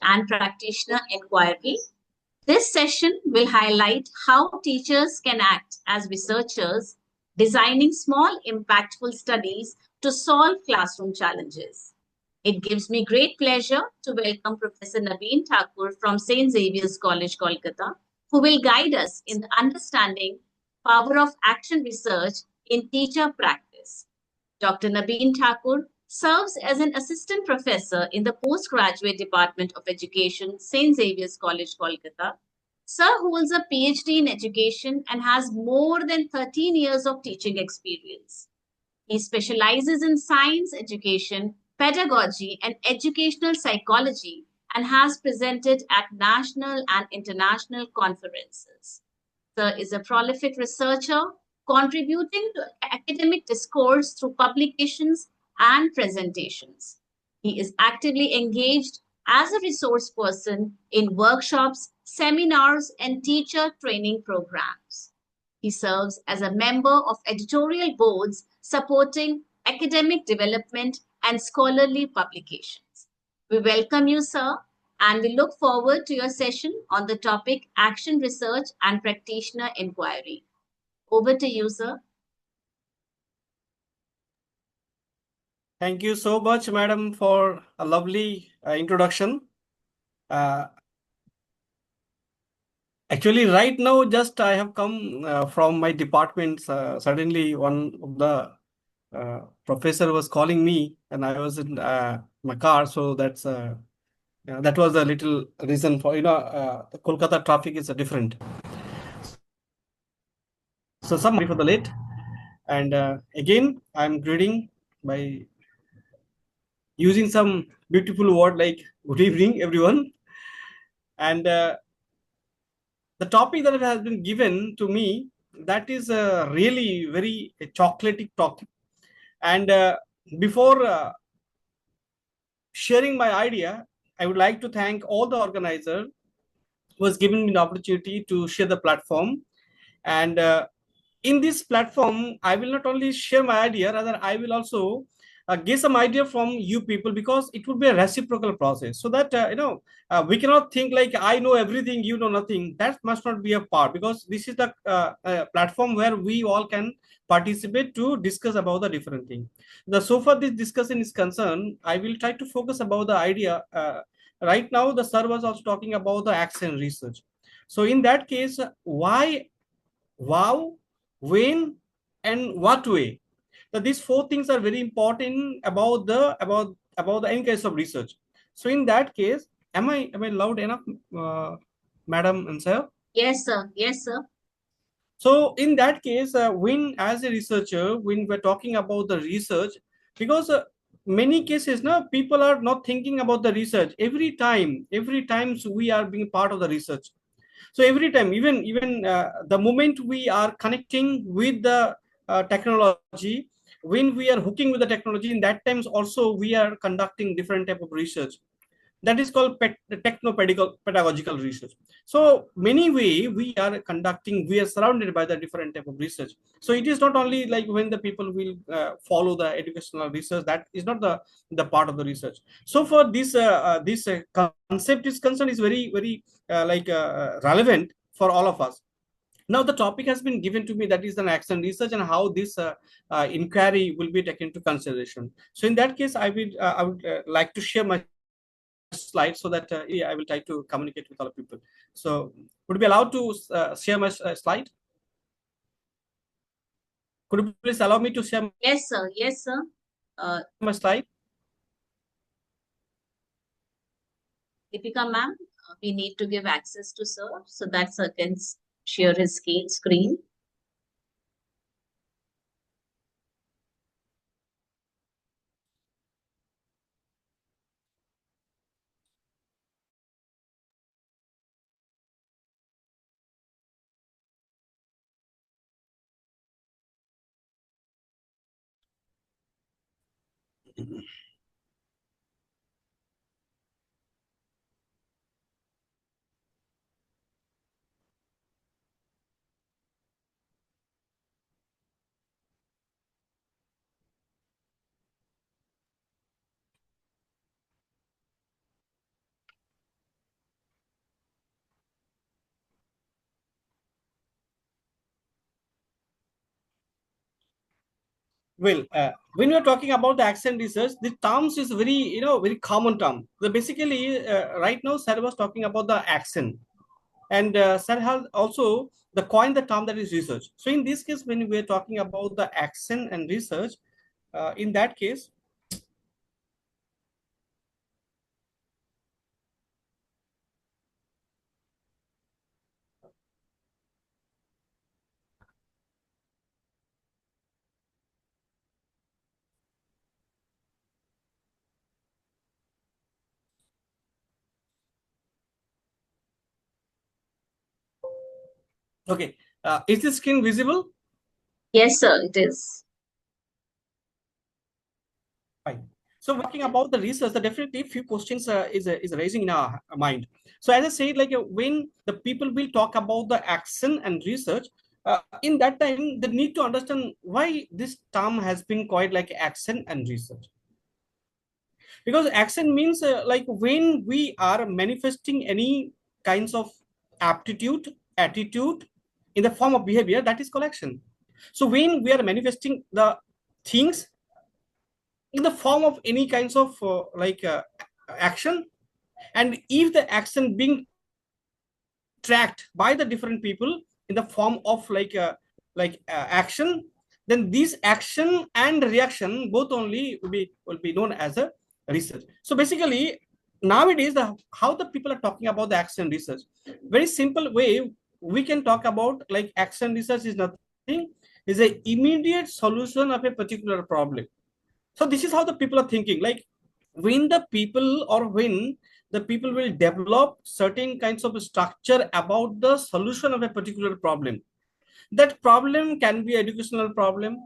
and practitioner inquiry. This session will highlight how teachers can act as researchers, designing small, impactful studies to solve classroom challenges. It gives me great pleasure to welcome Professor Nabin Thakur from St. Xavier's College, Kolkata, who will guide us in the understanding power of action research in teacher practice. Dr. Nabin Thakur serves as an assistant professor in the postgraduate department of education, St. Xavier's College, Kolkata. Sir holds a PhD in education and has more than 13 years of teaching experience. He specializes in science education, pedagogy, and educational psychology and has presented at national and international conferences. Sir is a prolific researcher, contributing to academic discourse through publications and presentations. He is actively engaged as a resource person in workshops, seminars, and teacher training programs. He serves as a member of editorial boards supporting academic development and scholarly publications. We welcome you, sir, and we look forward to your session on the topic Action Research and Practitioner Inquiry. Over to you, sir. Thank you so much, madam, for a lovely introduction. Actually, right now, just I have come from my department. Suddenly, one of the professor was calling me, and I was in my car. So that was a little reason for the Kolkata traffic is different. So sorry for the late. And again, I'm greeting by using some beautiful word like good evening, everyone. And the topic that has been given to me, that is really very chocolatey topic. And before sharing my idea, I would like to thank all the organizer who has given me the opportunity to share the platform. And in this platform, I will not only share my idea, rather I will also get some idea from you people, because it would be a reciprocal process, so that we cannot think like I know everything, you know nothing. That must not be a part, because this is the platform where we all can participate to discuss about the different thing. So far this discussion is concerned, I will try to focus about the idea. Right now the sir was also talking about the action research. So in that case, why, wow, when, and what way. So these four things are very important about the end case of research. So in that case, am I loud enough, madam and sir? Yes, sir. Yes, sir. So in that case, when as a researcher, when we're talking about the research, because many cases now people are not thinking about the research. Every time we are being part of the research. So every time, even the moment we are connecting with the technology, when we are hooking with the technology, in that times also we are conducting different type of research. That is called techno-pedagogical research. So many way we are conducting, we are surrounded by the different type of research. So it is not only like when the people will follow the educational research, that is not the part of the research. So for this concept is concerned, is very relevant for all of us. Now the topic has been given to me, that is an action research, and how this inquiry will be taken into consideration. So in that case, I would like to share my slide, so that I will try to communicate with other people. So would you be allowed to share my slide? Could you please allow me to share? Yes, sir. Yes, sir. My slide? Deepika ma'am, we need to give access to sir so that sir can share his screen. Well, when we are talking about the accent research, the terms is very, very common term. So basically, right now, Sir was talking about the accent, and Sir has also the coined the term that is research. So in this case, when we are talking about the accent and research, in that case, okay, is the screen visible? Yes, sir, it is. Fine. So talking about the research, the definitely few questions is raising in our mind. So as I said, like when the people will talk about the action and research, in that time they need to understand why this term has been called like action and research. Because action means like when we are manifesting any kinds of aptitude, attitude in the form of behavior, that is called action. So when we are manifesting the things in the form of any kinds of action, and if the action being tracked by the different people in the form of action, then this action and reaction both only will be known as a research. So basically nowadays how the people are talking about the action research, very simple way we can talk about like action research is nothing, is a immediate solution of a particular problem. So this is how the people are thinking, like when the people or when the people will develop certain kinds of structure about the solution of a particular problem. That problem can be educational problem,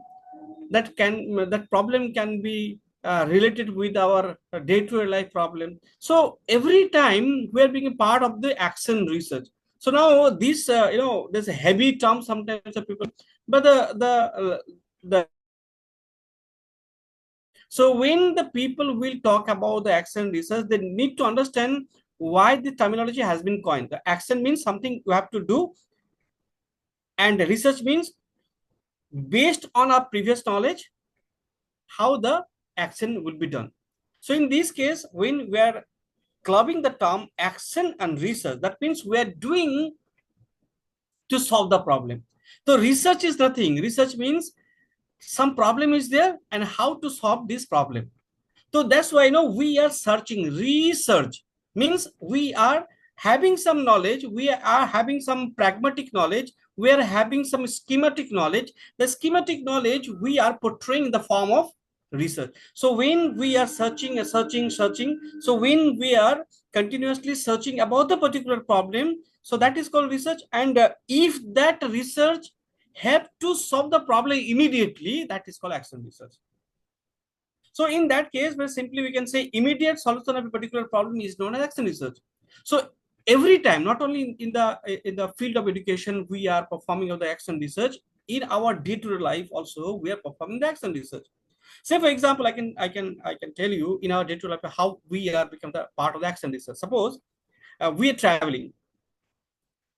that problem can be related with our day-to-day life problem. So every time we are being a part of the action research. So now this there's a heavy term sometimes the people, but the so when the people will talk about the action research, they need to understand why the terminology has been coined. The action means something you have to do, and research means based on our previous knowledge, how the action will be done. So in this case, when we are clubbing the term action and research, that means we are doing to solve the problem. So research is nothing. Research means some problem is there and how to solve this problem. So that's why we are searching. Research means we are having some knowledge, we are having some pragmatic knowledge, we are having some schematic knowledge. The schematic knowledge we are portraying in the form of research. So when we are searching, so when we are continuously searching about the particular problem, so that is called research. And if that research have to solve the problem immediately, that is called action research. So in that case, where simply we can say immediate solution of a particular problem is known as action research. So every time, not only in the field of education, we are performing of the action research. In our day-to-day life, also we are performing the action research. Say, for example, I can tell you in our day-to-day life how we are become the part of the action research. Suppose we are traveling.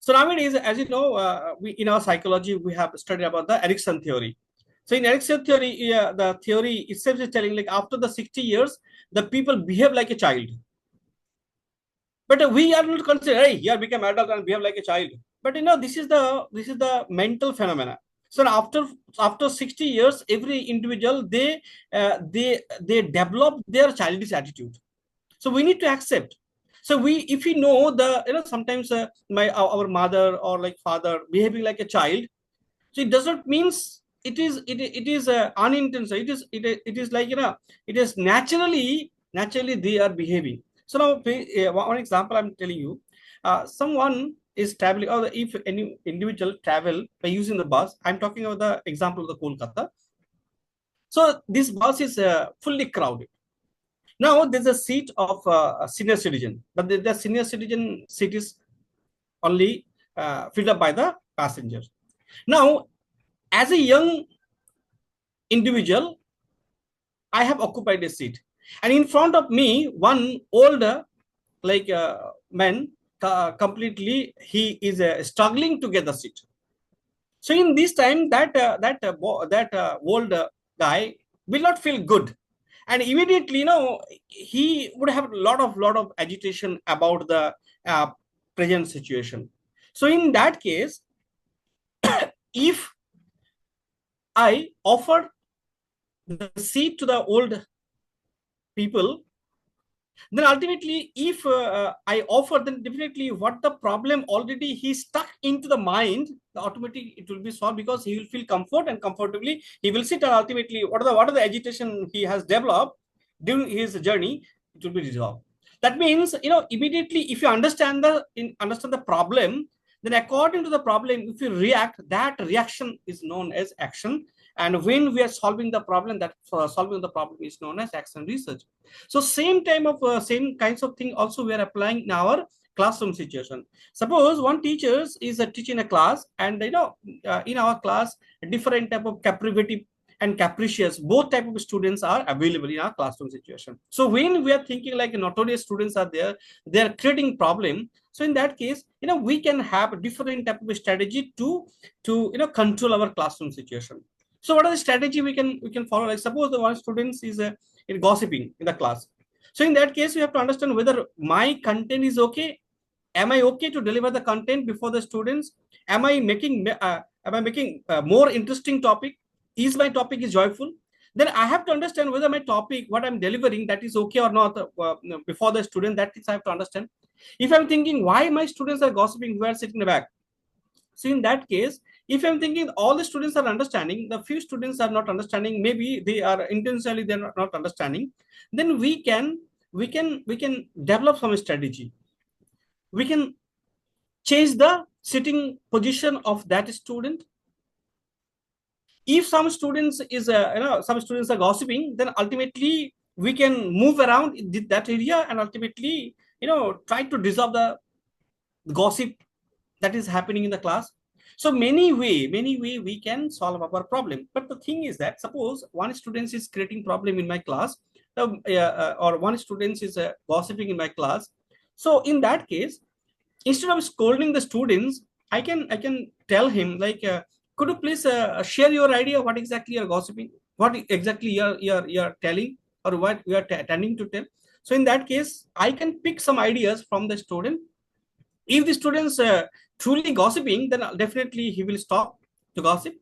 So nowadays, as you know, we in our psychology we have studied about the Erikson theory. So in Erikson theory, the theory itself is telling like after the 60 years, the people behave like a child. But we are not considered, hey, you are become adult and behave like a child. But this is the mental phenomena. So after 60 years, every individual they develop their childish attitude. So we need to accept. So if we know sometimes our mother or like father behaving like a child, so it does not means it is unintentional. It is like it is naturally they are behaving. So now one example I'm telling you, someone is traveling, or if any individual travel by using the bus. I'm talking about the example of the Kolkata. So this bus is fully crowded. Now there's a seat of a senior citizen, but the senior citizen seat is only filled up by the passengers. Now, as a young individual, I have occupied a seat, and in front of me, one older man, completely he is struggling to get the seat. So in this time, that old guy will not feel good, and immediately, he would have a lot of agitation about the uh, present situation. So in that case, if I offer the seat to the old people, then ultimately, if I offer, then definitely what the problem already he stuck into the mind, the automatically it will be solved, because he will feel comfort, and comfortably he will sit, and ultimately what are the agitation he has developed during his journey, it will be resolved. That means, immediately, if you understand the problem, then according to the problem, if you react, that reaction is known as action. And when we are solving the problem, that solving the problem is known as action research. So same kinds of thing also we are applying in our classroom situation. Suppose one teacher is teaching a class, and in our class, different type of captivative and capricious, both type of students are available in our classroom situation. So when we are thinking like notorious students are there, they are creating problem. So in that case, we can have different type of strategy to control our classroom situation. So what are the strategy we can follow? Like suppose the one student is in gossiping in the class. So in that case, you have to understand whether my content is okay. Am I okay to deliver the content before the students? Am I making more interesting topic? Is my topic is joyful? Then I have to understand whether my topic, what I'm delivering, that is okay or not, before the student. That is I have to understand. If I'm thinking why my students are gossiping, who are sitting in the back, so in that case, if I'm thinking all the students are understanding, the few students are not understanding, maybe they are intentionally they're not understanding, then we can develop some strategy. We can change the sitting position of that student. If some students are gossiping, then ultimately we can move around in that area, and ultimately try to dissolve the gossip that is happening in the class. So many way we can solve our problem. But the thing is that suppose one student is creating problem in my class, or one student is gossiping in my class. So in that case, instead of scolding the students, I can tell him like, could you please share your idea, what exactly you're gossiping, what exactly you're telling, or what you are tending to tell. So in that case, I can pick some ideas from the student. If the students truly gossiping, then definitely he will stop to gossip.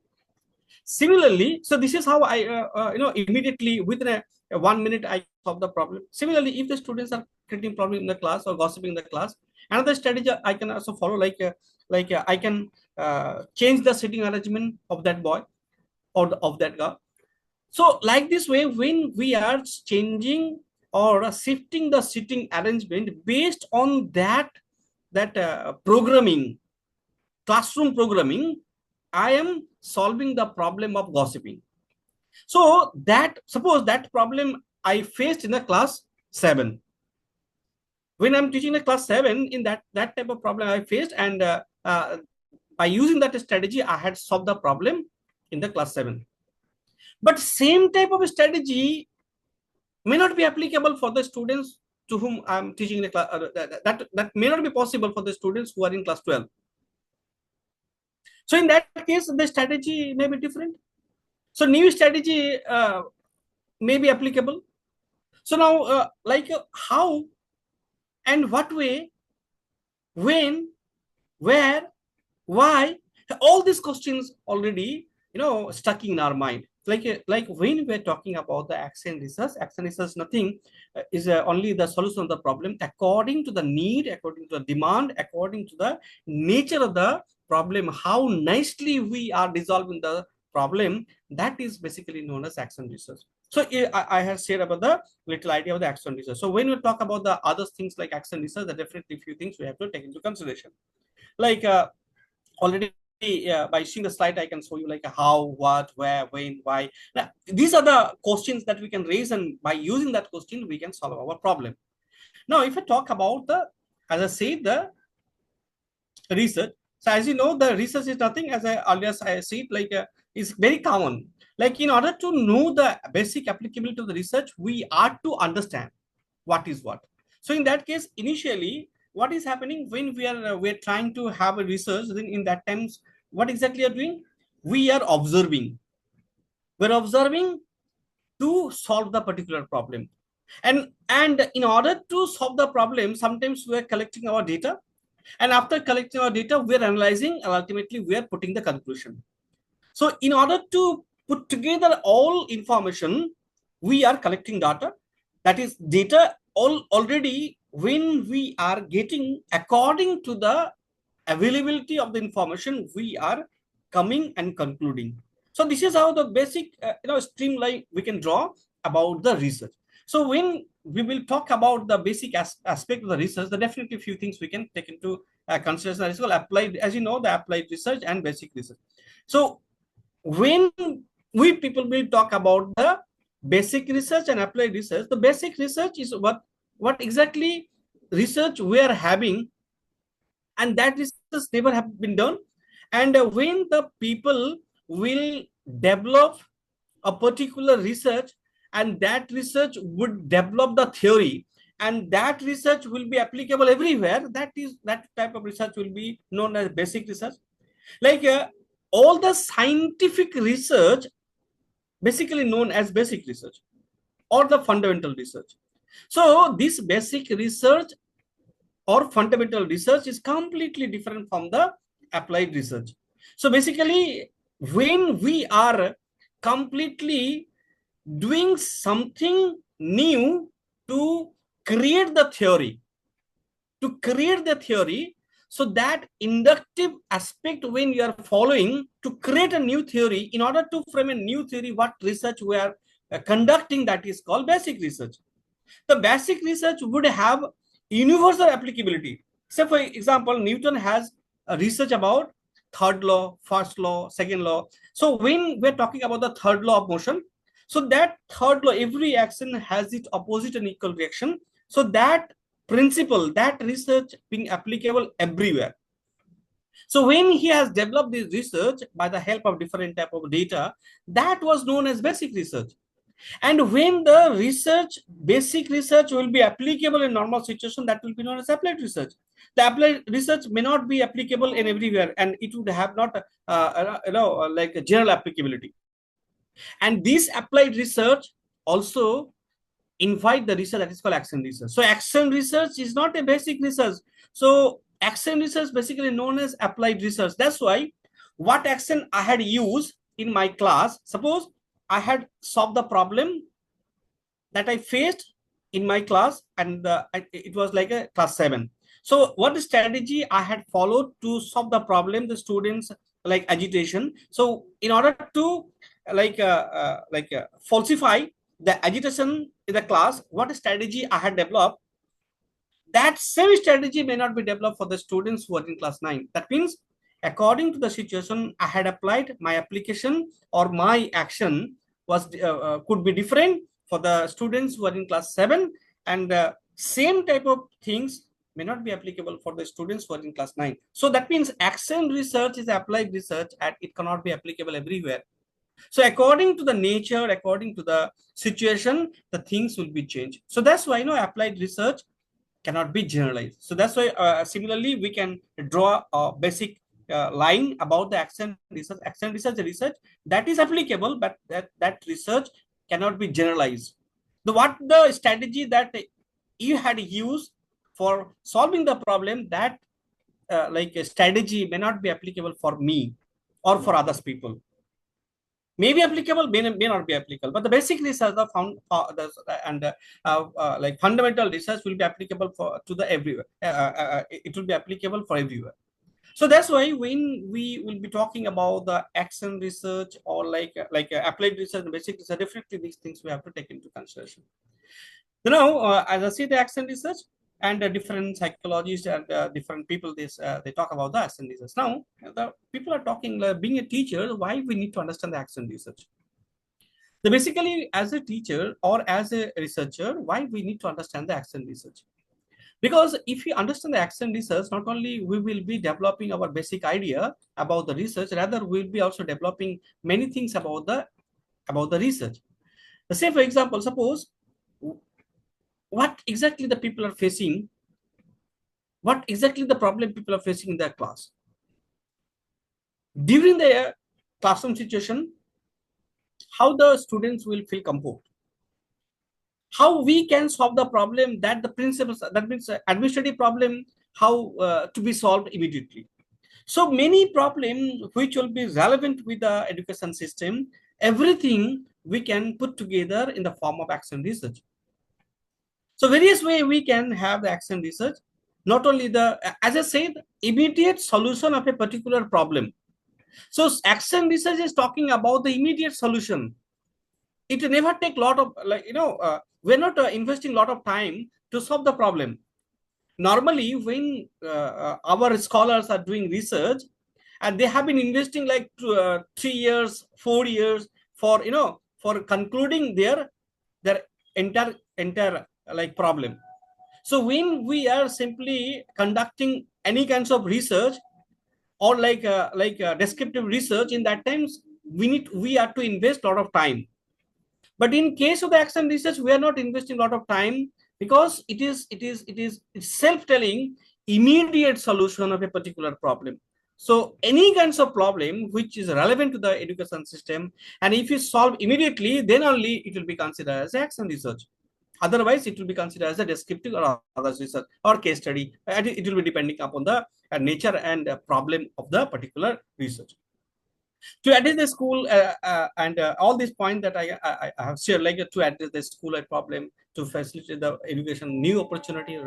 Similarly, so this is how I immediately within a 1 minute I solve the problem. Similarly, if the students are creating problem in the class or gossiping in the class, another strategy I can also follow, like I can change the sitting arrangement of that boy, or of that girl. So like this way, when we are changing or shifting the sitting arrangement based on that programming, classroom programming, I am solving the problem of gossiping. So that suppose that problem I faced in the class 7. When I'm teaching the class 7, in that type of problem I faced, and by using that strategy, I had solved the problem in the class 7. But same type of strategy may not be applicable for the students to whom I'm teaching the class. That may not be possible for the students who are in class 12. So in that case, the strategy may be different. So new strategy may be applicable. So now, how and what way, when, where, why, all these questions already stuck in our mind. Like when we're talking about the action research, nothing is only the solution of the problem according to the need, according to the demand, according to the nature of the problem, how nicely we are dissolving the problem. That is basically known as action research. So I have shared about the little idea of the action research. So when we talk about the other things like action research, there are definitely few things we have to take into consideration. Like already by seeing the slide, I can show you like how, what, where, when, why. Now, these are the questions that we can raise, and by using that question, we can solve our problem. Now, if I talk about as I said, the research. So as you know, the research is nothing, as I earlier I said, like is very common. Like in order to know the basic applicability of the research, we are to understand what is what. So in that case, initially, what is happening when we're trying to have a research, then in that times, what exactly are doing? We are observing. We're observing to solve the particular problem. And in order to solve the problem, sometimes we are collecting our data, and after collecting our data, we are analyzing, and ultimately we are putting the conclusion. So in order to put together all information, we are collecting data. That is data already when we are getting according to the availability of the information, we are coming and concluding. So this is how the basic streamline we can draw about the research. So when we will talk about the basic aspect of the research, there are definitely a few things we can take into consideration. That is called applied, as you know, the applied research and basic research. So when we people will talk about the basic research and applied research, the basic research is what exactly research we are having, and that research never have been done. And when the people will develop a particular research, and that research would develop the theory, and that research will be applicable everywhere, that type of research will be known as basic research. Like all the scientific research basically known as basic research or the fundamental research. So this basic research or fundamental research is completely different from the applied research. So basically, when we are completely doing something new to create the theory, so that inductive aspect when you are following to create a new theory, in order to frame a new theory, what research we are conducting, that is called basic research. The basic research would have universal applicability. Say for example, Newton has a research about third law, first law, second law. So when we're talking about the third law of motion, so that third law, every action has its opposite and equal reaction. So that principle, that research being applicable everywhere. So when he has developed this research by the help of different type of data, that was known as basic research. And when the research, basic research will be applicable in normal situation, that will be known as applied research. The applied research may not be applicable in everywhere, and it would have not like a general applicability. And this applied research also invite the research that is called action research. So action research is not a basic research. So action research basically known as applied research. That's why what action I had used in my class, suppose I had solved the problem that I faced in my class, and it was like a class 7. So what strategy I had followed to solve the problem, the students like agitation. So in order to falsify the agitation in the class, what strategy I had developed, that same strategy may not be developed for the students who are in class 9. That means according to the situation, I had applied my application or my action was could be different for the students who are in class 7, and same type of things may not be applicable for the students who are in class 9. So that means action research is applied research, and it cannot be applicable everywhere. So according to the nature, according to the situation, the things will be changed. So that's why applied research cannot be generalized. So that's why similarly we can draw a basic line about the action research. Action research, research that is applicable, but that research cannot be generalized. What the strategy that you had used for solving the problem, that like a strategy may not be applicable for me or for others people. May be applicable, may not be applicable, but the basic research like fundamental research will be applicable for to the everywhere. It will be applicable for everywhere. So that's why when we will be talking about the action research or like applied research and basic research, definitely these things we have to take into consideration. Now, as I see the action research, and different psychologists and different people, they talk about the action research. Now the people are talking, being a teacher, why we need to understand the action research. So basically, as a teacher or as a researcher, why we need to understand the action research? Because if we understand the action research, not only we will be developing our basic idea about the research, rather we'll be also developing many things about the research. Say for example, suppose what exactly the people are facing, what exactly the problem people are facing in their class. During the classroom situation, how the students will feel composed, how we can solve the problem, that the principles, that means administrative problem, how to be solved immediately. So many problems which will be relevant with the education system, everything we can put together in the form of action research. So various way we can have the action research, not only the, as I said, immediate solution of a particular problem. So action research is talking about the immediate solution. It will never take a lot of, we're not investing a lot of time to solve the problem. Normally, when our scholars are doing research, and they have been investing like 3 years, 4 years for, for concluding their entire like problem. So when we are simply conducting any kinds of research, or descriptive research, in that times we are to invest a lot of time. But in case of the action research, we are not investing a lot of time, because it's self-telling immediate solution of a particular problem. So any kinds of problem which is relevant to the education system, and if you solve immediately, then only it will be considered as action research. Otherwise, it will be considered as a descriptive or other research or case study. And it will be depending upon the nature and problem of the particular research. To address the school and all these points that I have shared, like to address the school problem, to facilitate the education, new opportunity.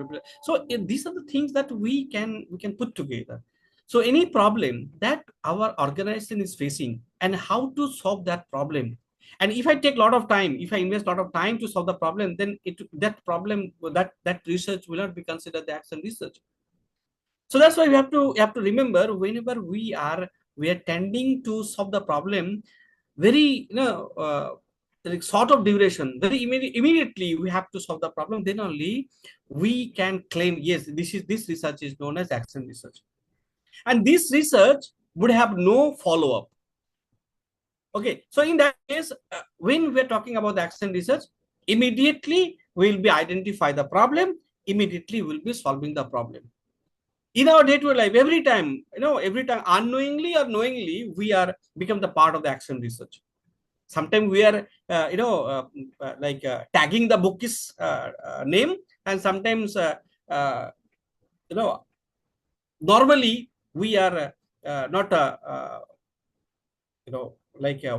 So these are the things that we can put together. So any problem that our organization is facing, and how to solve that problem. And if I take a lot of time, if I invest a lot of time to solve the problem, then that research will not be considered the action research. So that's why we have to remember, whenever we are tending to solve the problem, very like sort of duration, very immediately we have to solve the problem. Then only we can claim, yes, this research is known as action research. And this research would have no follow-up. Okay, so in that case, when we're talking about the action research, immediately we'll be identify the problem, immediately we'll be solving the problem. In our day-to-day life, every time unknowingly or knowingly, we are become the part of the action research. Sometimes we are tagging the book's name, and sometimes normally we are not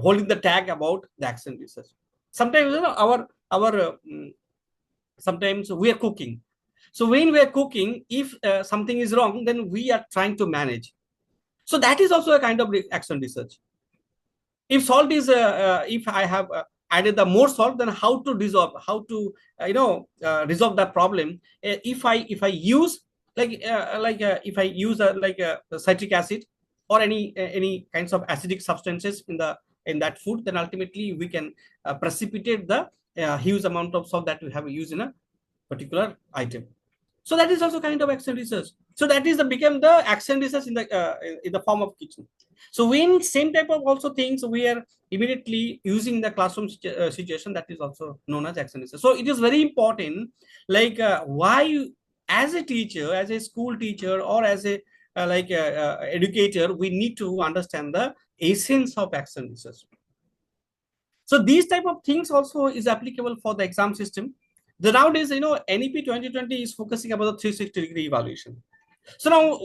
holding the tag about the action research. Sometimes our sometimes we are cooking. So when we are cooking, if something is wrong, then we are trying to manage. So that is also a kind of action research. If salt is, if I have added the more salt, then how to resolve, resolve that problem. If I use if I use citric acid or any kinds of acidic substances in that food, then ultimately we can precipitate the huge amount of salt that we have used in a particular item. So that is also kind of action research. So that is become the action research in the form of kitchen. So when same type of also things we are immediately using the classroom situation, that is also known as action research. So it is very important, why as a teacher, as a school teacher, or as a educator, we need to understand the essence of action research. So these type of things also is applicable for the exam system. The nowadays, NEP 2020 is focusing about the 360-degree evaluation. So now,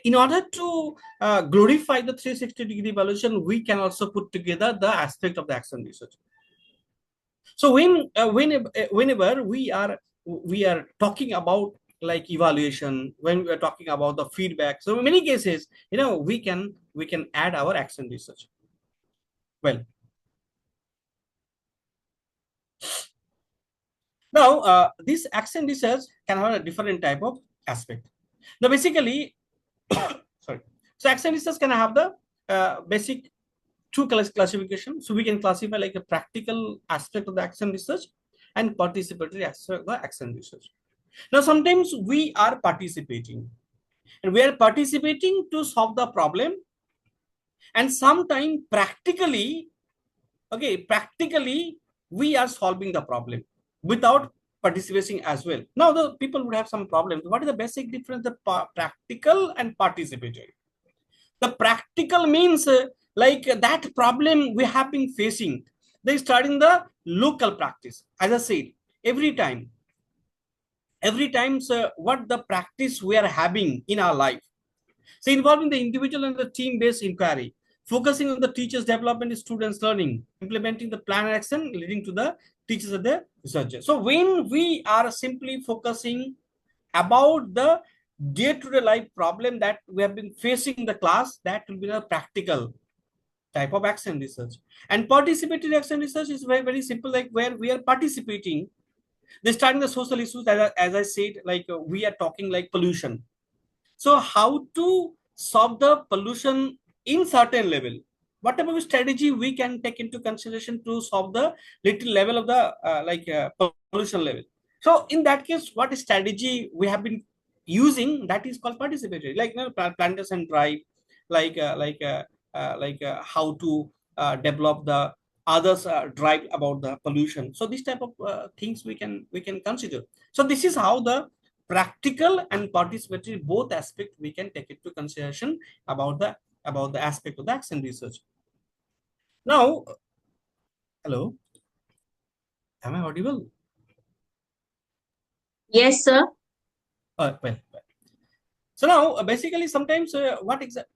in order to glorify the 360-degree evaluation, we can also put together the aspect of the action research. So whenever we are talking about like evaluation, when we are talking about the feedback, so in many cases, we can add our action research. Well, now this action research can have a different type of aspect. Now, basically, sorry. So action research can have the basic two classification. So we can classify like a practical aspect of the action research and participatory aspect of the action research. Now, sometimes we are participating, and we are participating to solve the problem, and sometimes practically, we are solving the problem without participating as well. Now, the people would have some problems. What is the basic difference? The practical and participatory. The practical means like that problem we have been facing. they start in the local practice. As I said, every time, what the practice we are having in our life. So involving the individual and the team-based inquiry, focusing on the teachers' development, students' learning, implementing the plan and action, leading to the teachers and the researchers. So when we are simply focusing about the day-to-day life problem that we have been facing in the class, that will be a practical type of action research. And participatory action research is very, very simple, like where we are participating. They start in the social issues, as I said, like we are talking like pollution. So how to solve the pollution in certain level? What type of strategy we can take into consideration to solve the little level of the pollution level? So in that case, what strategy we have been using, that is called participatory, like planters and drive, how to develop the others drive about the pollution. So this type of things we can consider. So this is how the practical and participatory both aspect we can take into consideration about the aspect of the action research. Now, hello, am I audible? Yes, sir. Well. So now, basically, sometimes what exactly?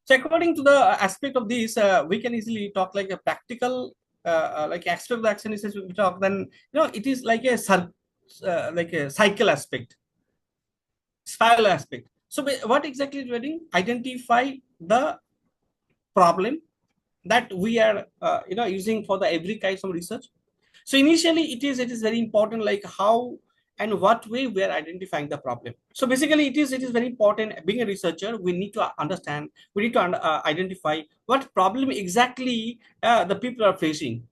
So according to the aspect of this, we can easily talk like a practical, like aspect of the action research. We talk then, it is like a cycle aspect, spiral aspect. So what exactly is doing? Identify the problem that we are using for the every kind of research. So initially it is very important, like how and what way we are identifying the problem. So basically it is very important. Being a researcher, we need to understand, we need to identify what problem exactly the people are facing,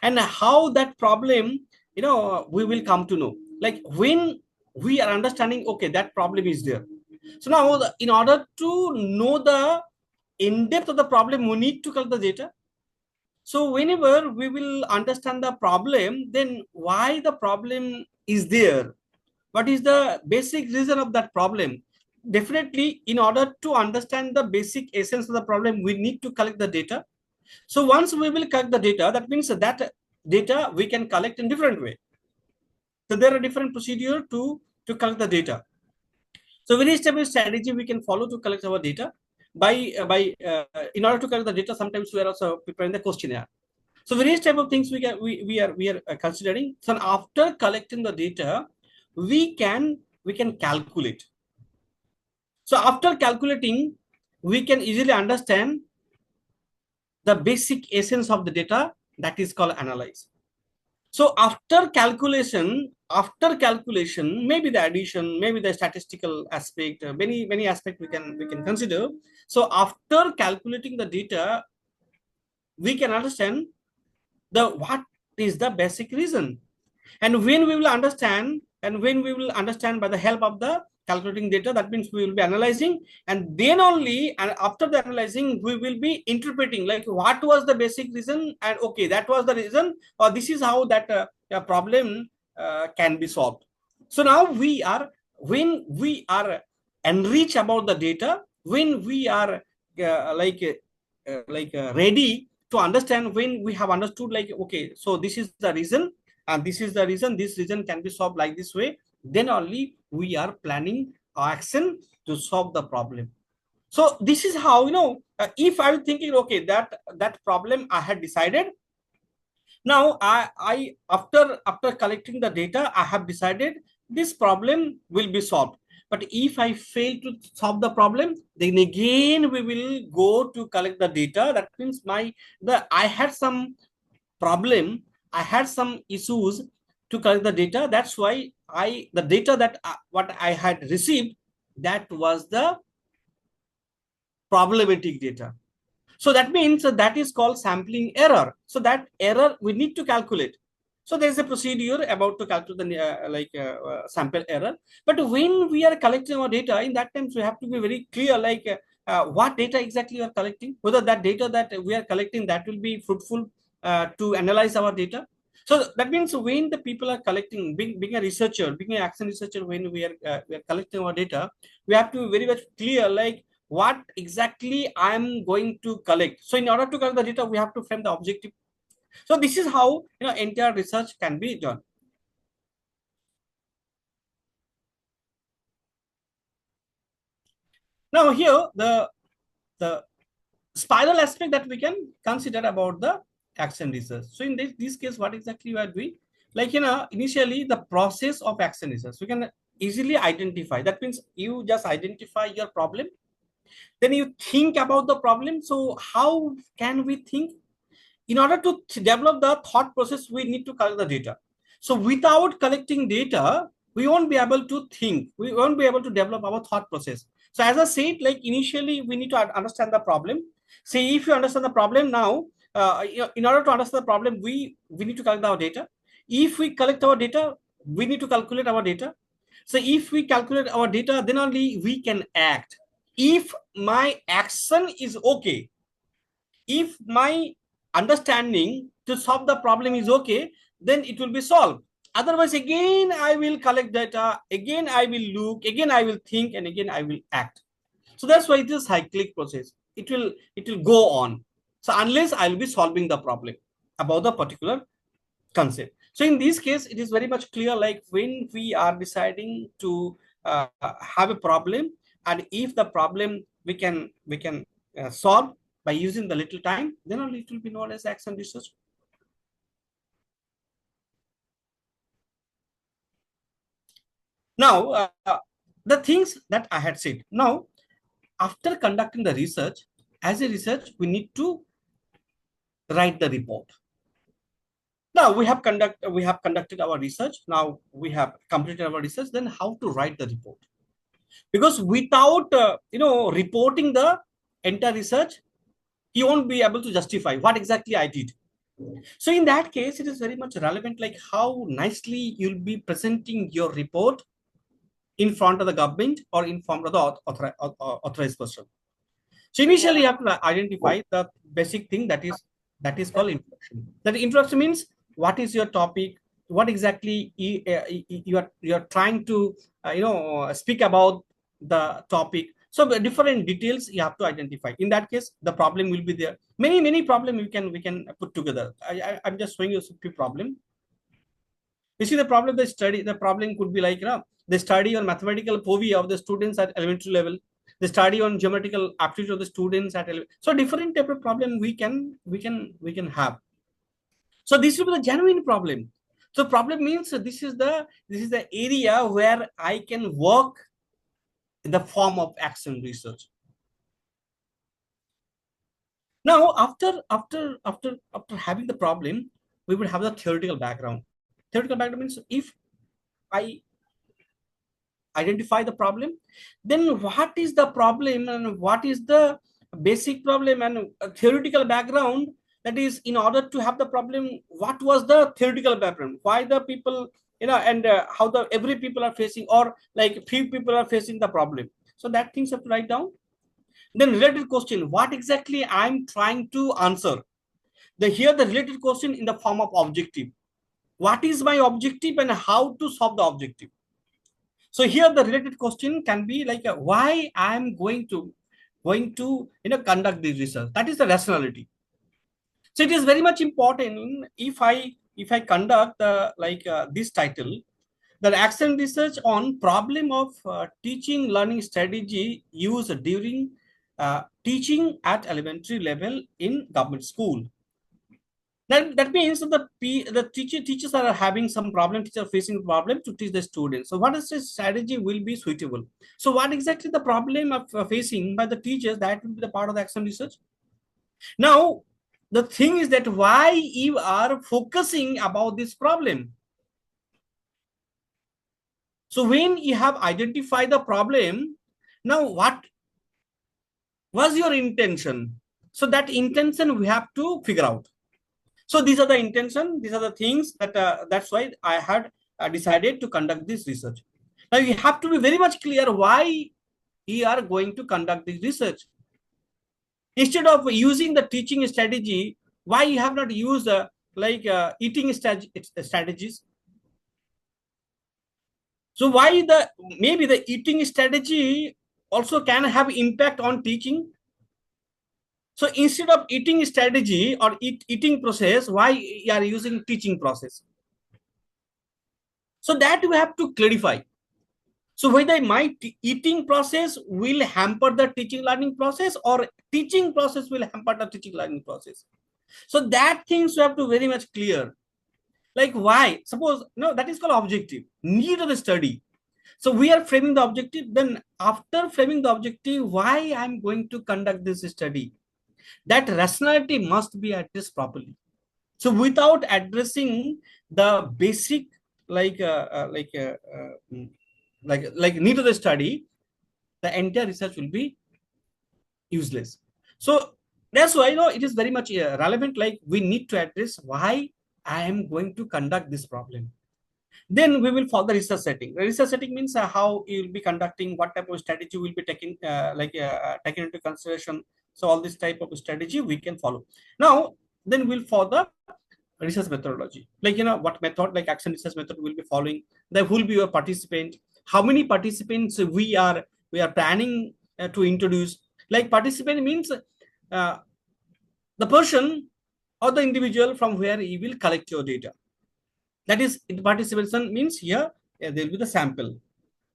and how that problem we will come to know, like when we are understanding, okay, that problem is there. So now in order to know the in depth of the problem, we need to collect the data. So whenever we will understand the problem, then why the problem is there? What is the basic reason of that problem? Definitely, in order to understand the basic essence of the problem, we need to collect the data. So once we will collect the data, that means that data we can collect in different way. So there are different procedure to collect the data. So very stable strategy we can follow to collect our data. By in order to collect the data, sometimes we are also preparing the questionnaire. So various type of things we are considering. So after collecting the data, we can calculate. So after calculating, we can easily understand the basic essence of the data, that is called analyze. So after calculation, maybe the addition, maybe the statistical aspect, many aspects we can consider. So after calculating the data, we can understand the what is the basic reason. And when we will understand by the help of the calculating data, that means we will be analyzing, and then only, and after the analyzing, we will be interpreting, like what was the basic reason, and okay, that was the reason, or this is how that problem can be solved. So now when we are enrich about the data, when we are ready to understand, when we have understood, like okay, so this is the reason, and this is the reason, this reason can be solved like this way, then only we are planning action to solve the problem. So this is how, if I'm thinking, okay, that problem I had decided. Now I after collecting the data, I have decided this problem will be solved. But if I fail to solve the problem, then again we will go to collect the data. That means I had some problem, I had some issues to collect the data. That's why the data that what I had received, that was the problematic data. So that means that is called sampling error. So that error we need to calculate. So there is a procedure about to calculate the sample error. But when we are collecting our data, in that times we have to be very clear, like what data exactly you are collecting, whether that data that we are collecting, that will be fruitful to analyze our data. So that means when the people are collecting, being a researcher, being an action researcher, when we are collecting our data, we have to be very much clear, like what exactly I'm going to collect. So in order to collect the data, we have to frame the objective. So this is how entire research can be done. Now here the spiral aspect that we can consider about the action research. So in this case, what exactly we are doing? Like initially the process of action research, we can easily identify. That means you just identify your problem, then you think about the problem. So how can we think? In order to develop the thought process, we need to collect the data. So without collecting data, we won't be able to think, we won't be able to develop our thought process. So as I said, like initially we need to understand the problem. See, if you understand the problem now, in order to understand the problem, we need to collect our data. If we collect our data, we need to calculate our data. So if we calculate our data, then only we can act. If my action is okay, if my understanding to solve the problem is okay, then it will be solved. Otherwise, again I will collect data, again I will look, again I will think, and again I will act. So that's why it is a cyclic process. It will go on. So unless I'll be solving the problem about the particular concept. So in this case, it is very much clear, like when we are deciding to have a problem, and if the problem we can solve by using the little time, then only it will be known as action research. Now, the things that I had said. Now, after conducting the research, as a research, we need to write the report. Now we have conducted our research. Now we have completed our research. Then how to write the report? Because without reporting the entire research, you won't be able to justify what exactly I did. So in that case, it is very much relevant, like how nicely you'll be presenting your report in front of the government or in front of the authorized person. So initially, you have to identify the basic thing that is called introduction. That introduction means what is your topic, what exactly you are trying to speak about the topic. So the different details you have to identify. In that case, the problem will be there. Many problem we can put together. I'm just showing you a few problem. You see the problem, the problem could be like, the study on mathematical POV of the students at elementary level, the study on geometrical aptitude of the students at so different type of problem we can have. So this will be the genuine problem. So problem means this is the area where I can work in the form of action research. Now after having the problem, we will have the theoretical background. Theoretical background means if I identify the problem, then what is the problem and what is the basic problem, and a theoretical background, that is in order to have the problem, what was the theoretical background, why the people, and how the every people are facing, or like few people are facing the problem. So that things have to write down. Then related question, what exactly I'm trying to answer. Here the related question in the form of objective, what is my objective and how to solve the objective. So here the related question can be like, why I'm going to conduct this research. That is the rationality. So it is very much important, if I conduct this title, the action research on problem of teaching learning strategy used during teaching at elementary level in government school. That means that the teachers are having some problem, teachers are facing problem to teach the students. So what is the strategy will be suitable? So what exactly the problem of facing by the teachers, that will be the part of the action research. Now, the thing is that why you are focusing about this problem. So when you have identified the problem, now what was your intention? So that intention we have to figure out. So these are the intention, these are the things that's why I had decided to conduct this research. Now you have to be very much clear why you are going to conduct this research. Instead of using the teaching strategy, why you have not used eating strategies? So why maybe the eating strategy also can have impact on teaching. So instead of eating strategy or eating process, why you are using teaching process? So that we have to clarify. So whether my eating process will hamper the teaching learning process, or teaching process will hamper the teaching learning process. So that things we have to very much clear. Like why? Suppose no, that is called objective, need of the study. So we are framing the objective. Then after framing the objective, why I'm going to conduct this study? That rationality must be addressed properly. So without addressing the basic like uh, uh, like uh, uh, mm, like need of the study, the entire research will be useless. So that's why it is very much relevant. Like we need to address why I am going to conduct this problem. Then we will follow the research setting. The research setting means how you will be conducting, what type of strategy will be taken taken into consideration. So all this type of strategy we can follow. Now then we'll follow the research methodology. Like what method, like action research method will be following. There will be your participant. How many participants we are planning to introduce. Like participant means the person or the individual from where he will collect your data. That is, participation means here there will be the sample.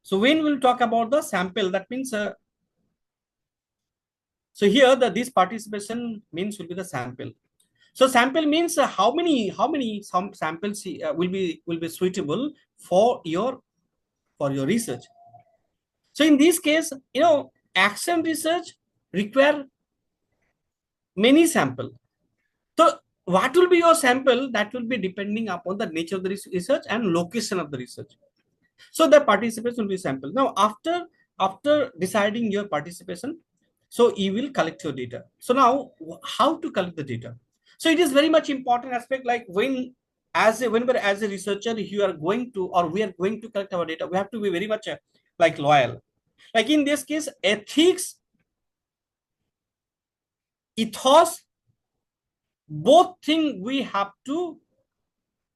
So when we'll talk about the sample, that means so here this participation means will be the sample. So sample means how many samples will be suitable for your research. So in this case, action research require many sample. So what will be your sample? That will be depending upon the nature of the research and location of the research. So the participants will be sample. Now after deciding your participation, so you will collect your data. So now how to collect the data? So it is very much important aspect. Like whenever as a researcher you are going to, or we are going to collect our data, we have to be very much like loyal. Like in this case, ethics, ethos, both thing we have to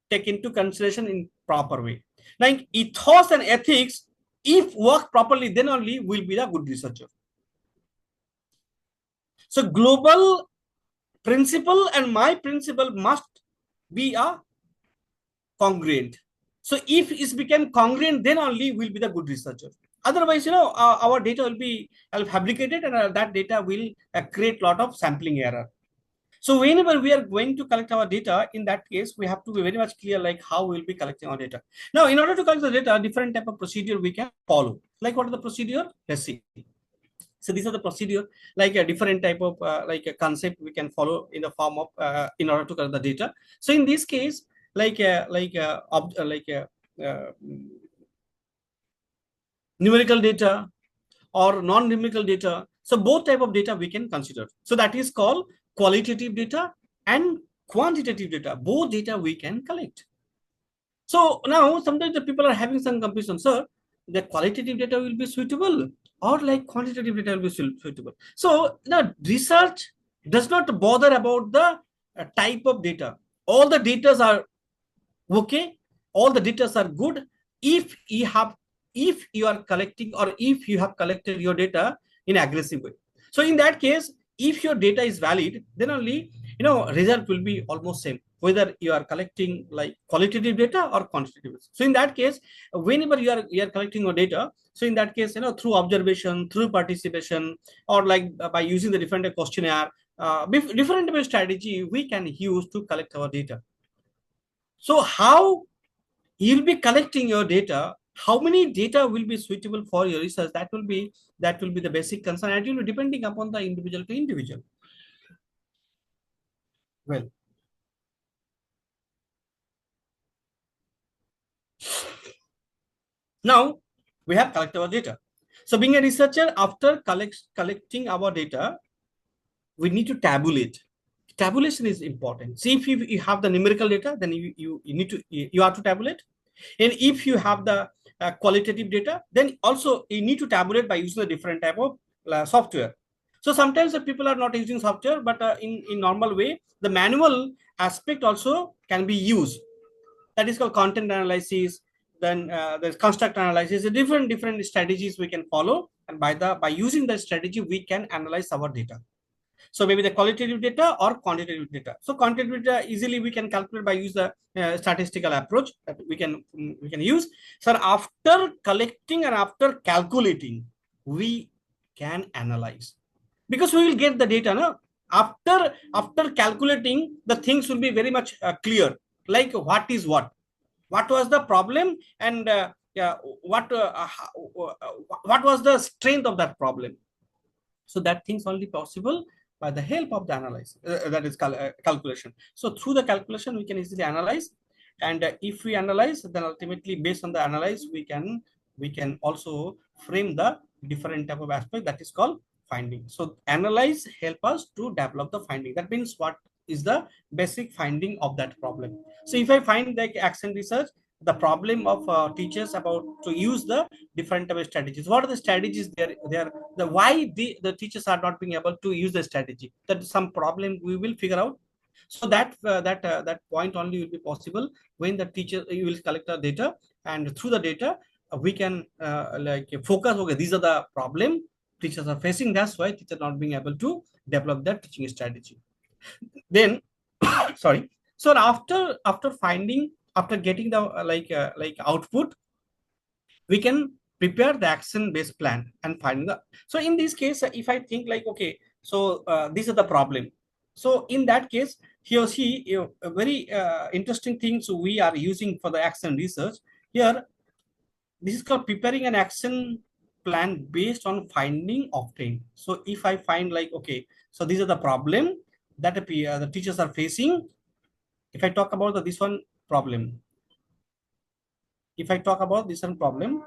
take into consideration in proper way. Like ethos and ethics, if work properly, then only will be the good researcher. So global principle and my principle must be a congruent. So if it's become congruent, then only will be the good researcher. Otherwise, our data will be fabricated, and that data will create lot of sampling error. So whenever we are going to collect our data, in that case, we have to be very much clear like how we'll be collecting our data. Now, in order to collect the data, different type of procedure we can follow. Like what are the procedure? Let's see. So these are the procedure, like a different type of like a concept we can follow in the form of in order to collect the data. So in this case, uh, numerical data or non-numerical data. So both type of data we can consider. So that is called qualitative data and quantitative data. Both data we can collect. So now sometimes the people are having some confusion, sir. The qualitative data will be suitable or like quantitative data will be suitable. So the research does not bother about the type of data. All the data are okay. All the data are good. If you are collecting, or if you have collected your data in aggressive way. So in that case, if your data is valid, then only result will be almost same, whether you are collecting like qualitative data or quantitative. So in that case, whenever you are collecting your data, so in that case, through observation, through participation, or like by using the different questionnaire, different strategy we can use to collect our data. So how you'll be collecting your data, how many data will be suitable for your research, that will be the basic concern, and it will be depending upon the individual to individual. Well, now we have collected our data. So being a researcher, after collecting our data, we need to tabulate. Tabulation is important. See, if you have the numerical data, then you need to you have to tabulate. And if you have the qualitative data, then also you need to tabulate by using a different type of software. So sometimes the people are not using software, but in normal way, the manual aspect also can be used. That is called content analysis, then there's construct analysis, different strategies we can follow, and by using the strategy we can analyze our data. So maybe the qualitative data or quantitative data. So quantitative data easily we can calculate by use the statistical approach that we can use. So after collecting and after calculating, we can analyze, because we will get the data. No, after calculating, the things will be very much clear. Like what is what was the problem, and yeah, what was the strength of that problem. So that things only possible by the help of the analysis, that is calculation. So through the calculation we can easily analyze, and if we analyze, then ultimately based on the analyze we can also frame the different type of aspect, that is called finding. So analyze help us to develop the finding. That means what is the basic finding of that problem. So if I find like action research, the problem of teachers about to use the different type of strategies, what are the strategies there, the why the teachers are not being able to use the strategy, that some problem we will figure out. So that point only will be possible when the teacher you will collect the data, and through the data we can like focus, okay, these are the problem teachers are facing, that's why teachers not being able to develop that teaching strategy. Then sorry, so after finding, after getting the like output, we can prepare the action based plan and find the. So in this case, if I think like, okay, so this is the problem. So in that case, he or she, a very interesting things we are using for the action research here. This is called preparing an action plan based on finding obtained. So if I find like, okay, so these are the problem that the teachers are facing. If I talk about this one problem, if I talk about this one problem,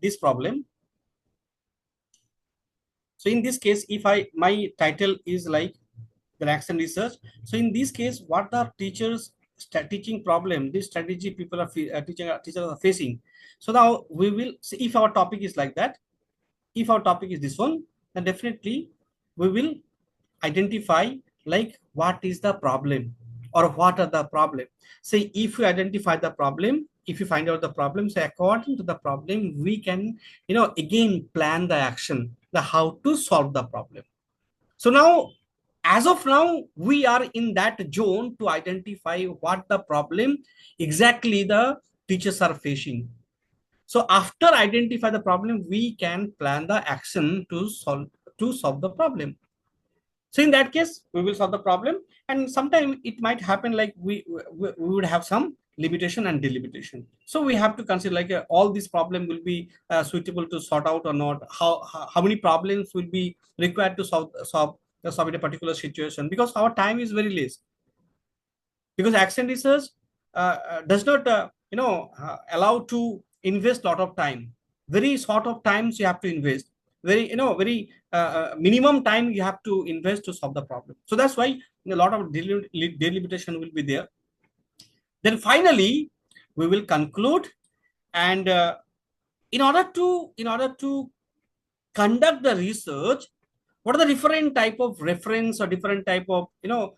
this problem. So in this case, if I my title is like the action research. So in this case, what the teachers teaching problem, this strategy people are teachers are facing. So now we will see if our topic is like that. If our topic is this one, then definitely we will identify like what is the problem or what are the problem. Say if we identify the problem, if you find out the problem, so according to the problem we can again plan the action, the how to solve the problem. So now, as of now, we are in that zone to identify what the problem exactly the teachers are facing. So after identify the problem, we can plan the action to solve the problem. So in that case, we will solve the problem, and sometimes it might happen like we would have some limitation and delimitation. So we have to consider like all these problem will be suitable to sort out or not. How many problems will be required to solve in a particular situation, because our time is very less. Because action research does not allow to invest lot of time. Very short of times you have to invest, very minimum time you have to invest to solve the problem. So that's why a lot of delimitation will be there. Then finally we will conclude, and in order to conduct the research, what are the different type of reference or different type of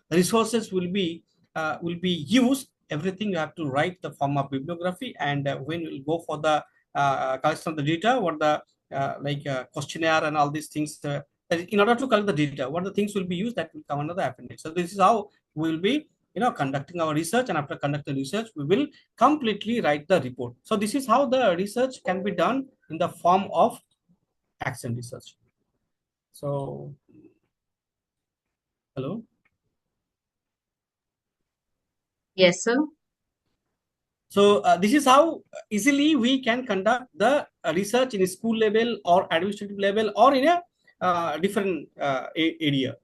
resources will be used. Everything you have to write the form of bibliography, and when we'll go for the collection of the data, what the questionnaire and all these things, in order to collect the data, what the things will be used, that will come under the appendix. So this is how we will be conducting our research, and after conducting research we will completely write the report. So this is how the research can be done in the form of action research. So hello. Yes, sir. So this is how easily we can conduct the research in a school level or administrative level or in a different area.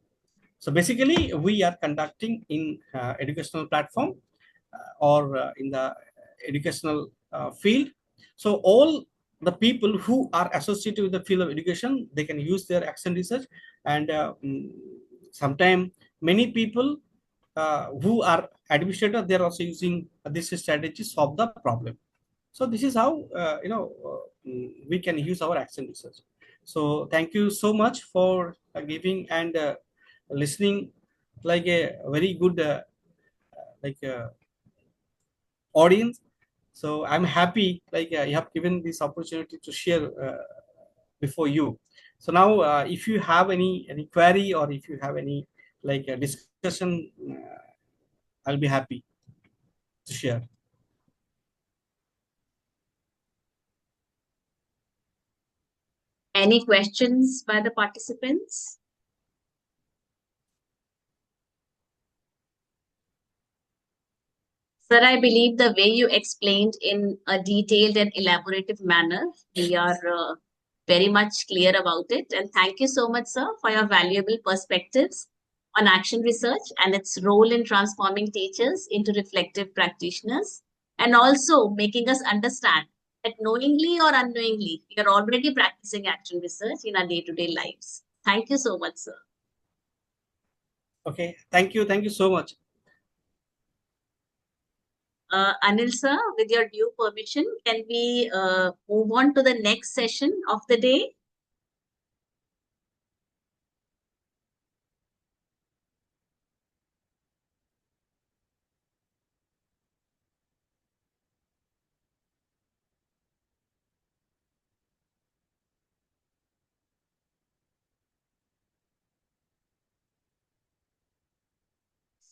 So basically, we are conducting in educational platform or in the educational field. So all the people who are associated with the field of education, they can use their action research, and sometimes many people who are administrators, they are also using this strategy to solve the problem. So this is how we can use our action research. So thank you so much for giving and listening like a very good like audience. So I'm happy, like you have given this opportunity to share before you. So now, if you have any query, or if you have any like a discussion, I'll be happy to share. Any questions by the participants? Sir, I believe the way you explained in a detailed and elaborative manner, we are very much clear about it. And thank you so much, sir, for your valuable perspectives on action research and its role in transforming teachers into reflective practitioners, and also making us understand that knowingly or unknowingly, we are already practicing action research in our day to day lives. Thank you so much, sir. Okay, thank you so much. Anil sir, with your due permission, can we move on to the next session of the day?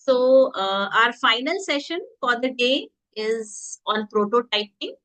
So, our final session for the day is on prototyping.